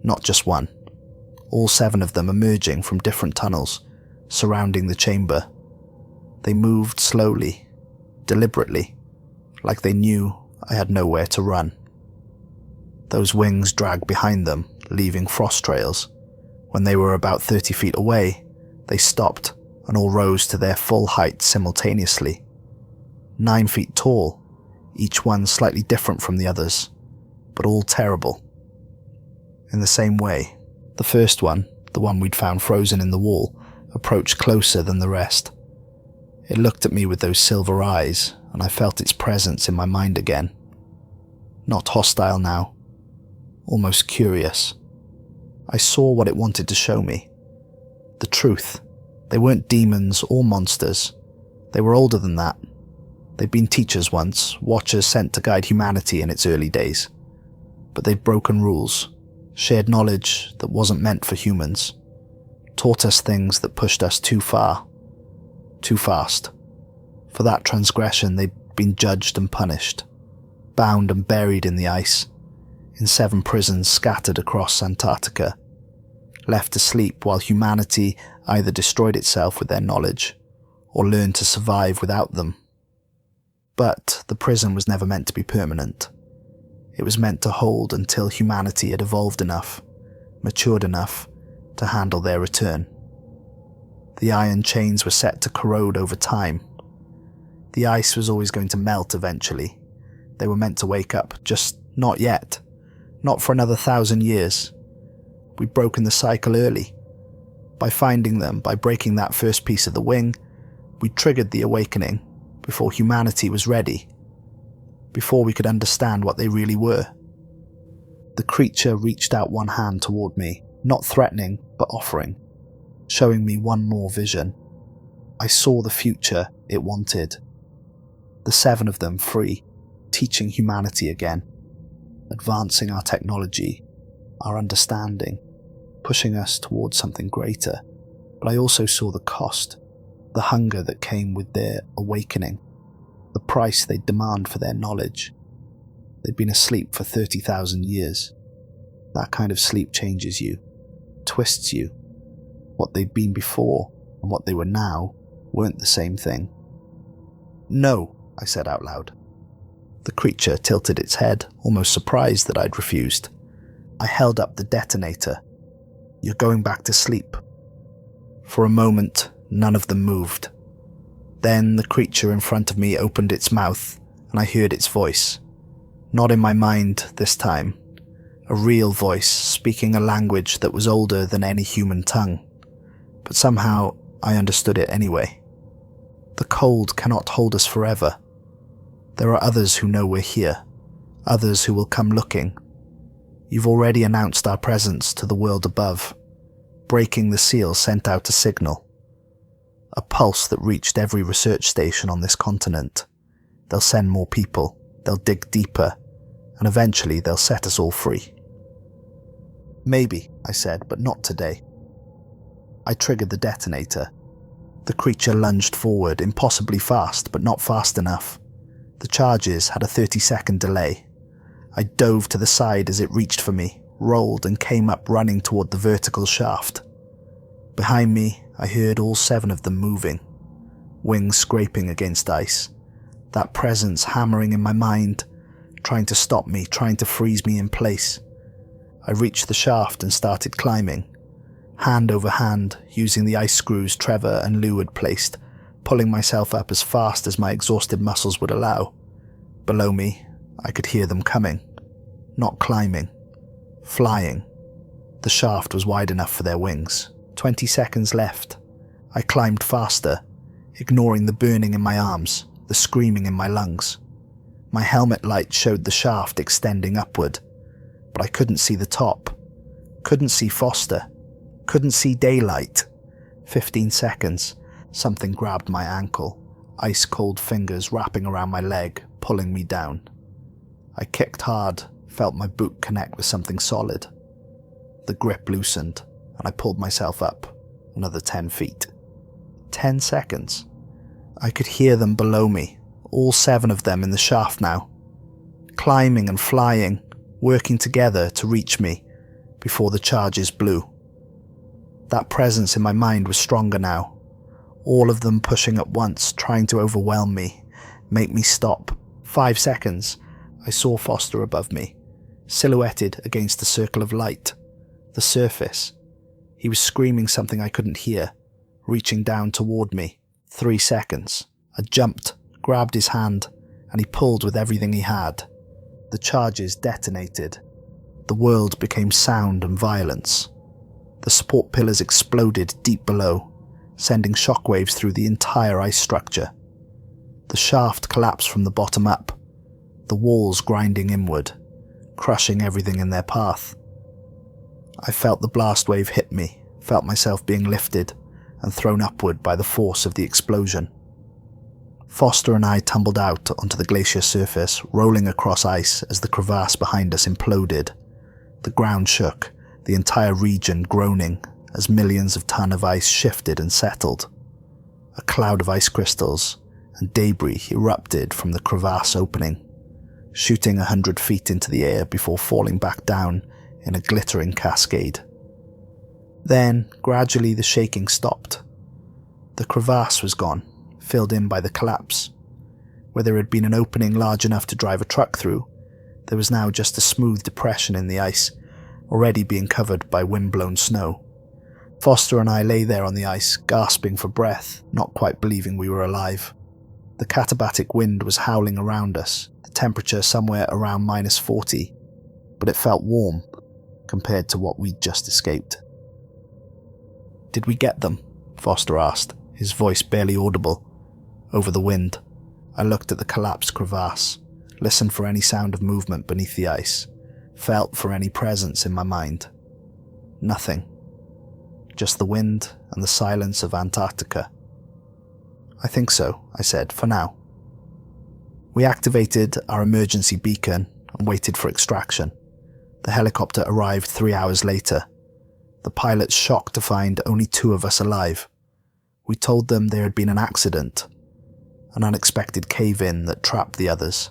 Not just one. All 7 of them emerging from different tunnels surrounding the chamber. They moved slowly, deliberately, like they knew I had nowhere to run. Those wings dragged behind them, leaving frost trails. When they were about 30 feet away, they stopped and all rose to their full height simultaneously. 9 feet tall, each one slightly different from the others, but all terrible. In the same way, the first one, the one we'd found frozen in the wall, approached closer than the rest. It looked at me with those silver eyes, and I felt its presence in my mind again. Not hostile now, almost curious. I saw what it wanted to show me. The truth. They weren't demons or monsters. They were older than that. They'd been teachers once, watchers sent to guide humanity in its early days. But they'd broken rules, shared knowledge that wasn't meant for humans, taught us things that pushed us too far, too fast. For that transgression, they'd been judged and punished, bound and buried in the ice, in 7 prisons scattered across Antarctica, left to sleep while humanity either destroyed itself with their knowledge or learned to survive without them. But the prison was never meant to be permanent. It was meant to hold until humanity had evolved enough, matured enough to handle their return. The iron chains were set to corrode over time. The ice was always going to melt eventually. They were meant to wake up, just not yet. Not for another 1,000 years. We'd broken the cycle early. By finding them, by breaking that first piece of the wing, we triggered the awakening before humanity was ready, before we could understand what they really were. The creature reached out one hand toward me, not threatening, but offering, showing me one more vision. I saw the future it wanted. The 7 of them free, teaching humanity again, advancing our technology, our understanding, pushing us towards something greater. But I also saw the cost, the hunger that came with their awakening, the price they'd demand for their knowledge. They'd been asleep for 30,000 years. That kind of sleep changes you, twists you. What they'd been before and what they were now weren't the same thing. "No," I said out loud. The creature tilted its head, almost surprised that I'd refused. I held up the detonator. "You're going back to sleep." For a moment, none of them moved. Then the creature in front of me opened its mouth, and I heard its voice. Not in my mind this time. A real voice speaking a language that was older than any human tongue. But somehow I understood it anyway. The cold cannot hold us forever. There are others who know we're here, others who will come looking. You've already announced our presence to the world above. Breaking the seal sent out a signal. A pulse that reached every research station on this continent. They'll send more people, they'll dig deeper, and eventually they'll set us all free. "Maybe," I said, "but not today." I triggered the detonator. The creature lunged forward, impossibly fast, but not fast enough. The charges had a 30-second delay. I dove to the side as it reached for me, rolled and came up running toward the vertical shaft. Behind me, I heard all 7 of them moving, wings scraping against ice, that presence hammering in my mind, trying to stop me, trying to freeze me in place. I reached the shaft and started climbing, hand over hand, using the ice screws Trevor and Lou had placed, pulling myself up as fast as my exhausted muscles would allow. Below me, I could hear them coming. Not climbing. Flying. The shaft was wide enough for their wings. 20 seconds left. I climbed faster, ignoring the burning in my arms, the screaming in my lungs. My helmet light showed the shaft extending upward, but I couldn't see the top. Couldn't see Foster. Couldn't see daylight. 15 seconds. Something grabbed my ankle, ice-cold fingers wrapping around my leg, pulling me down. I kicked hard, felt my boot connect with something solid. The grip loosened, and I pulled myself up another 10 feet. 10 seconds. I could hear them below me, all 7 of them in the shaft now, climbing and flying, working together to reach me before the charges blew. That presence in my mind was stronger now, all of them pushing at once, trying to overwhelm me, make me stop. 5 seconds, I saw Foster above me, silhouetted against the circle of light, the surface. He was screaming something I couldn't hear, reaching down toward me. 3 seconds. I jumped, grabbed his hand, and he pulled with everything he had. The charges detonated. The world became sound and violence. The support pillars exploded deep below, sending shockwaves through the entire ice structure. The shaft collapsed from the bottom up, the walls grinding inward, crushing everything in their path. I felt the blast wave hit me, felt myself being lifted and thrown upward by the force of the explosion. Foster and I tumbled out onto the glacier surface, rolling across ice as the crevasse behind us imploded. The ground shook, the entire region groaning as millions of tons of ice shifted and settled. A cloud of ice crystals and debris erupted from the crevasse opening, shooting 100 feet into the air before falling back down in a glittering cascade. Then, gradually, the shaking stopped. The crevasse was gone, filled in by the collapse. Where there had been an opening large enough to drive a truck through, there was now just a smooth depression in the ice, already being covered by wind-blown snow. Foster and I lay there on the ice, gasping for breath, not quite believing we were alive. The katabatic wind was howling around us, the temperature somewhere around -40, but it felt warm compared to what we'd just escaped. "Did we get them?" Foster asked, his voice barely audible over the wind. I looked at the collapsed crevasse, listened for any sound of movement beneath the ice, felt for any presence in my mind. Nothing. Just the wind and the silence of Antarctica. "I think so," I said, "for now." We activated our emergency beacon and waited for extraction. The helicopter arrived 3 hours later. The pilots shocked to find only 2 of us alive. We told them there had been an accident, an unexpected cave-in that trapped the others.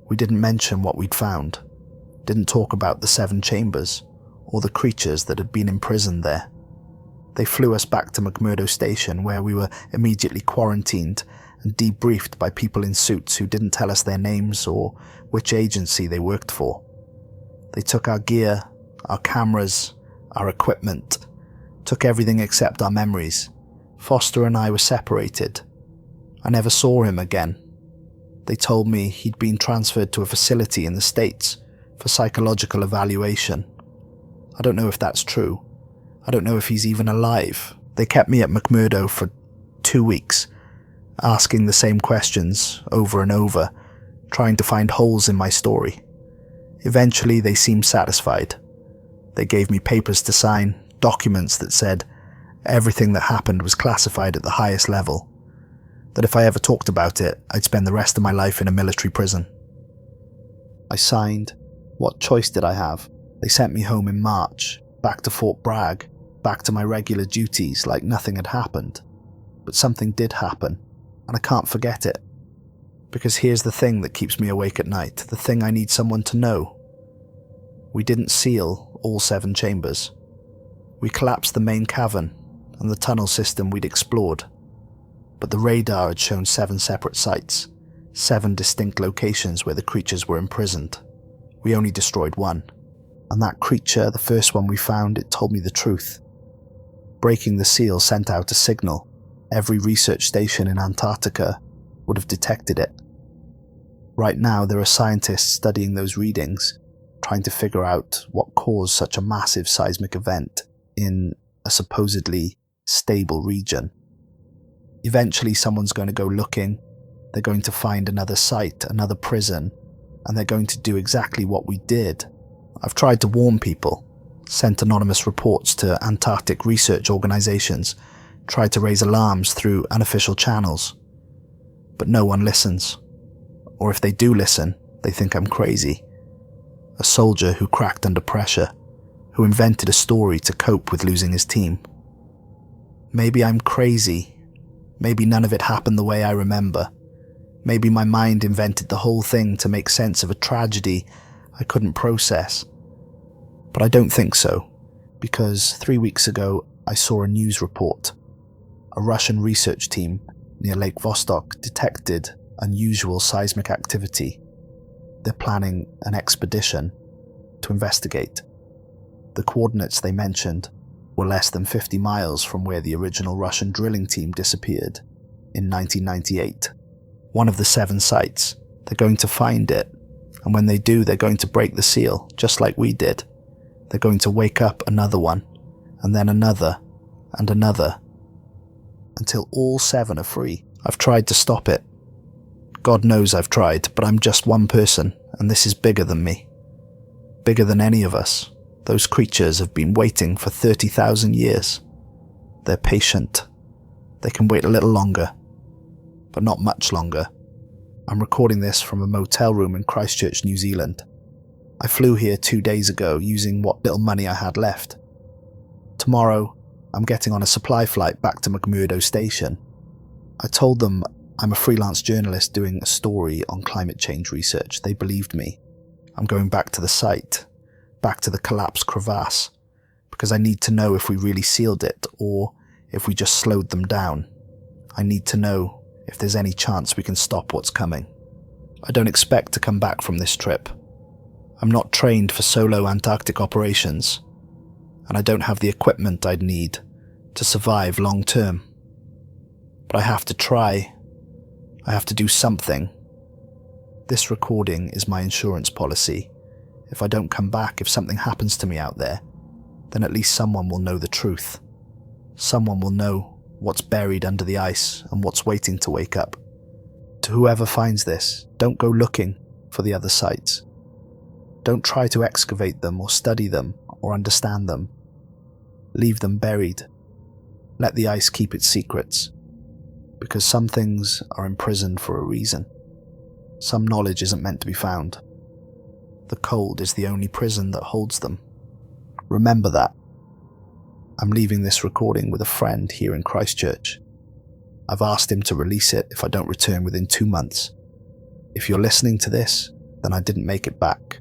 We didn't mention what we'd found, didn't talk about the 7 chambers, or the creatures that had been imprisoned there. They flew us back to McMurdo Station, where we were immediately quarantined and debriefed by people in suits who didn't tell us their names or which agency they worked for. They took our gear, our cameras, our equipment, took everything except our memories. Foster and I were separated. I never saw him again. They told me he'd been transferred to a facility in the States for psychological evaluation. I don't know if that's true. I don't know if he's even alive. They kept me at McMurdo for 2 weeks, asking the same questions over and over, trying to find holes in my story. Eventually, they seemed satisfied. They gave me papers to sign, documents that said everything that happened was classified at the highest level, that if I ever talked about it, I'd spend the rest of my life in a military prison. I signed. What choice did I have? They sent me home in March, back to Fort Bragg, back to my regular duties like nothing had happened. But something did happen, and I can't forget it. Because here's the thing that keeps me awake at night, the thing I need someone to know. We didn't seal all 7 chambers. We collapsed the main cavern and the tunnel system we'd explored. But the radar had shown 7 separate sites, 7 distinct locations where the creatures were imprisoned. We only destroyed 1. And that creature, the first one we found, it told me the truth. Breaking the seal sent out a signal. Every research station in Antarctica would have detected it. Right now, there are scientists studying those readings, trying to figure out what caused such a massive seismic event in a supposedly stable region. Eventually, someone's going to go looking, they're going to find another site, another prison, and they're going to do exactly what we did. I've tried to warn people, sent anonymous reports to Antarctic research organizations, tried to raise alarms through unofficial channels. But no one listens. Or if they do listen, they think I'm crazy. A soldier who cracked under pressure, who invented a story to cope with losing his team. Maybe I'm crazy. Maybe none of it happened the way I remember. Maybe my mind invented the whole thing to make sense of a tragedy I couldn't process. But I don't think so, because 3 weeks ago I saw a news report. A Russian research team near Lake Vostok detected unusual seismic activity. They're planning an expedition to investigate. The coordinates they mentioned were less than 50 miles from where the original Russian drilling team disappeared in 1998. One of the 7 sites. They're going to find it, and when they do, they're going to break the seal, just like we did. They're going to wake up another one, and then another, and another, until all 7 are free. I've tried to stop it. God knows I've tried, but I'm just one person, and this is bigger than me. Bigger than any of us. Those creatures have been waiting for 30,000 years. They're patient. They can wait a little longer, but not much longer. I'm recording this from a motel room in Christchurch, New Zealand. I flew here 2 days ago using what little money I had left. Tomorrow, I'm getting on a supply flight back to McMurdo Station. I told them I'm a freelance journalist doing a story on climate change research. They believed me. I'm going back to the site, back to the collapsed crevasse, because I need to know if we really sealed it or if we just slowed them down. I need to know if there's any chance we can stop what's coming. I don't expect to come back from this trip. I'm not trained for solo Antarctic operations, and I don't have the equipment I'd need to survive long term. But I have to try. I have to do something. This recording is my insurance policy. If I don't come back, if something happens to me out there, then at least someone will know the truth. Someone will know what's buried under the ice and what's waiting to wake up. To whoever finds this, don't go looking for the other sites. Don't try to excavate them or study them or understand them. Leave them buried. Let the ice keep its secrets. Because some things are imprisoned for a reason. Some knowledge isn't meant to be found. The cold is the only prison that holds them. Remember that. I'm leaving this recording with a friend here in Christchurch. I've asked him to release it if I don't return within 2 months. If you're listening to this, then I didn't make it back.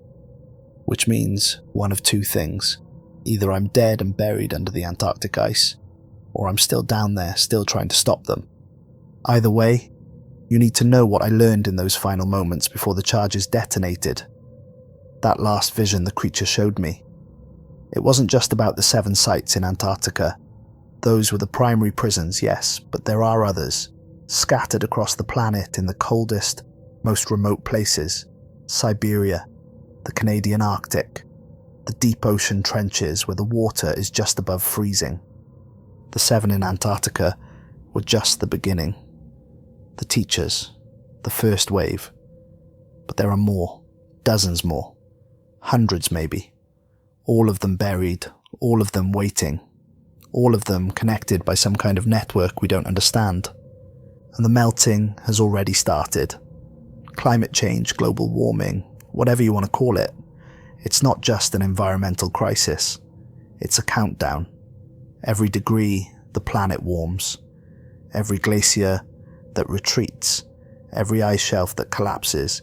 Which means one of 2 things. Either I'm dead and buried under the Antarctic ice, or I'm still down there, still trying to stop them. Either way, you need to know what I learned in those final moments before the charges detonated. That last vision the creature showed me. It wasn't just about the 7 sites in Antarctica. Those were the primary prisons, yes, but there are others, scattered across the planet in the coldest, most remote places. Siberia, the Canadian Arctic, the deep ocean trenches where the water is just above freezing. The 7 in Antarctica were just the beginning. The teachers, the first wave. But there are more, dozens more, hundreds maybe. All of them buried, all of them waiting, all of them connected by some kind of network we don't understand. And the melting has already started. Climate change, global warming, whatever you want to call it. It's not just an environmental crisis. It's a countdown. Every degree, the planet warms. Every glacier that retreats, every ice shelf that collapses,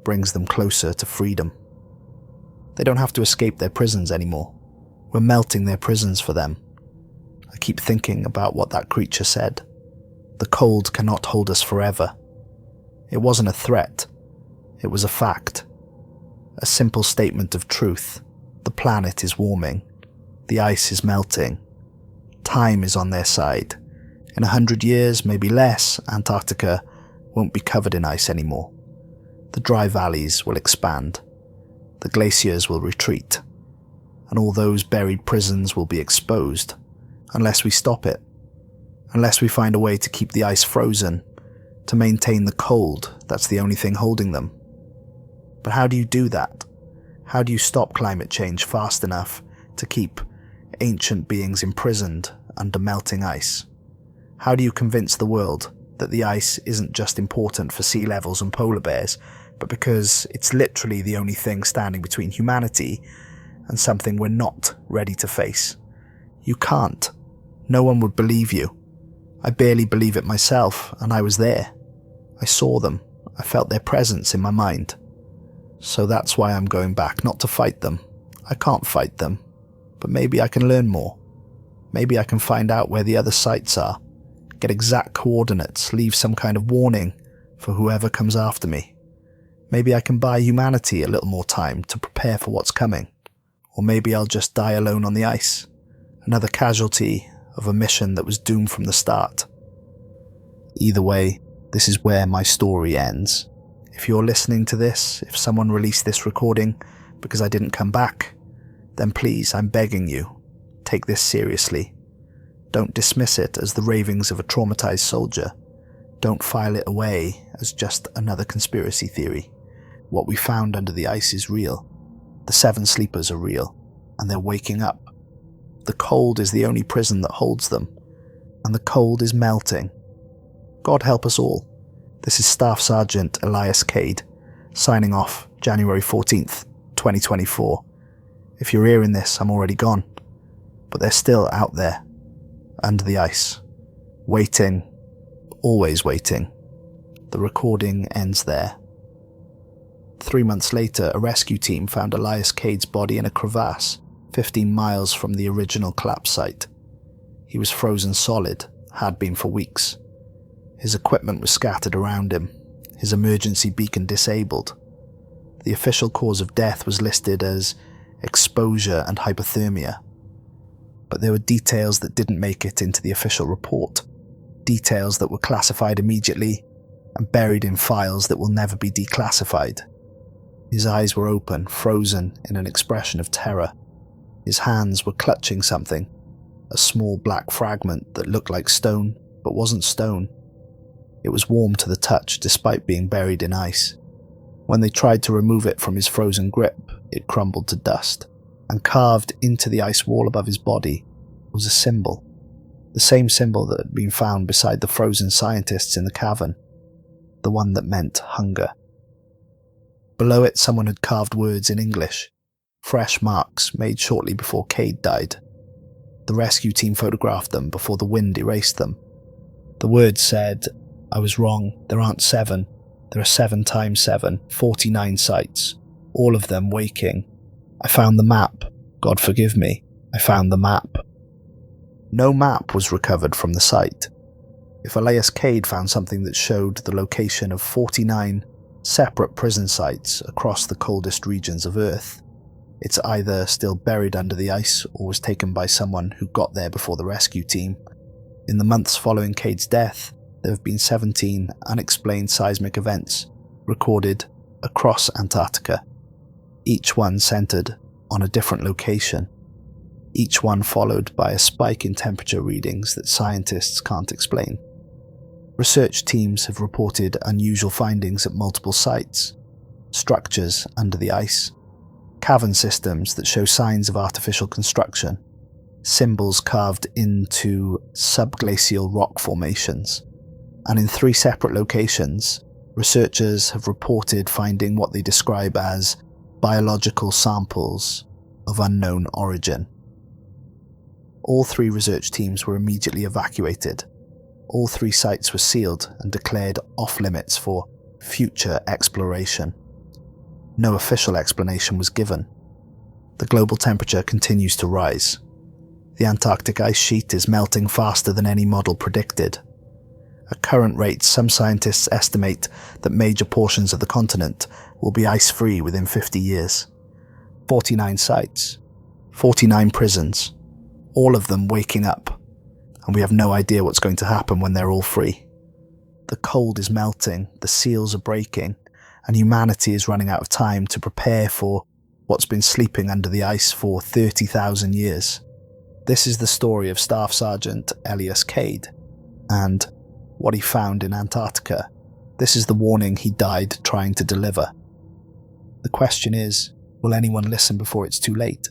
brings them closer to freedom. They don't have to escape their prisons anymore. We're melting their prisons for them. I keep thinking about what that creature said. The cold cannot hold us forever. It wasn't a threat. It was a fact. A simple statement of truth. The planet is warming. The ice is melting. Time is on their side. In 100 years, maybe less, Antarctica won't be covered in ice anymore. The dry valleys will expand. The glaciers will retreat. And all those buried prisons will be exposed, unless we stop it. Unless we find a way to keep the ice frozen, to maintain the cold that's the only thing holding them. But how do you do that? How do you stop climate change fast enough to keep ancient beings imprisoned under melting ice? How do you convince the world that the ice isn't just important for sea levels and polar bears, but because it's literally the only thing standing between humanity and something we're not ready to face. You can't. No one would believe you. I barely believe it myself, and I was there. I saw them. I felt their presence in my mind. So that's why I'm going back, not to fight them. I can't fight them, but maybe I can learn more. Maybe I can find out where the other sites are, get exact coordinates, leave some kind of warning for whoever comes after me. Maybe I can buy humanity a little more time to prepare for what's coming. Or maybe I'll just die alone on the ice, another casualty of a mission that was doomed from the start. Either way, this is where my story ends. If you're listening to this, if someone released this recording because I didn't come back, then please, I'm begging you, take this seriously. Don't dismiss it as the ravings of a traumatized soldier. Don't file it away as just another conspiracy theory. What we found under the ice is real. The 7 sleepers are real, and they're waking up. The cold is the only prison that holds them, and the cold is melting. God help us all. This is Staff Sergeant Elias Kade, signing off January 14th, 2024. If you're hearing this, I'm already gone, but they're still out there, under the ice, waiting, always waiting. The recording ends there. 3 months later, a rescue team found Elias Kade's body in a crevasse 15 miles from the original collapse site. He was frozen solid, had been for weeks. His equipment was scattered around him, his emergency beacon disabled. The official cause of death was listed as exposure and hypothermia, but there were details that didn't make it into the official report, details that were classified immediately and buried in files that will never be declassified. His eyes were open, frozen in an expression of terror. His hands were clutching something, a small black fragment that looked like stone, but wasn't stone. It was warm to the touch despite being buried in ice. When they tried to remove it from his frozen grip, it crumbled to dust, and carved into the ice wall above his body was a symbol. The same symbol that had been found beside the frozen scientists in the cavern, the one that meant hunger. Below it, someone had carved words in English, fresh marks made shortly before Kade died. The rescue team photographed them before the wind erased them. The words said, "I was wrong, there aren't 7, there are 7 times 7, 49 sites, all of them waking. I found the map, God forgive me, I found the map." No map was recovered from the site. If Elias Kade found something that showed the location of 49 separate prison sites across the coldest regions of Earth, it's either still buried under the ice or was taken by someone who got there before the rescue team. In the months following Kade's death, there have been 17 unexplained seismic events recorded across Antarctica, each one centered on a different location, each one followed by a spike in temperature readings that scientists can't explain. Research teams have reported unusual findings at multiple sites, structures under the ice, cavern systems that show signs of artificial construction, symbols carved into subglacial rock formations. And in 3 separate locations, researchers have reported finding what they describe as biological samples of unknown origin. All 3 research teams were immediately evacuated. All 3 sites were sealed and declared off-limits for future exploration. No official explanation was given. The global temperature continues to rise. The Antarctic ice sheet is melting faster than any model predicted. At current rates, some scientists estimate that major portions of the continent will be ice-free within 50 years. 49 sites, 49 prisons, all of them waking up, and we have no idea what's going to happen when they're all free. The cold is melting, the seals are breaking, and humanity is running out of time to prepare for what's been sleeping under the ice for 30,000 years. This is the story of Staff Sergeant Elias Kade, and what he found in Antarctica. This is the warning he died trying to deliver. The question is, will anyone listen before it's too late?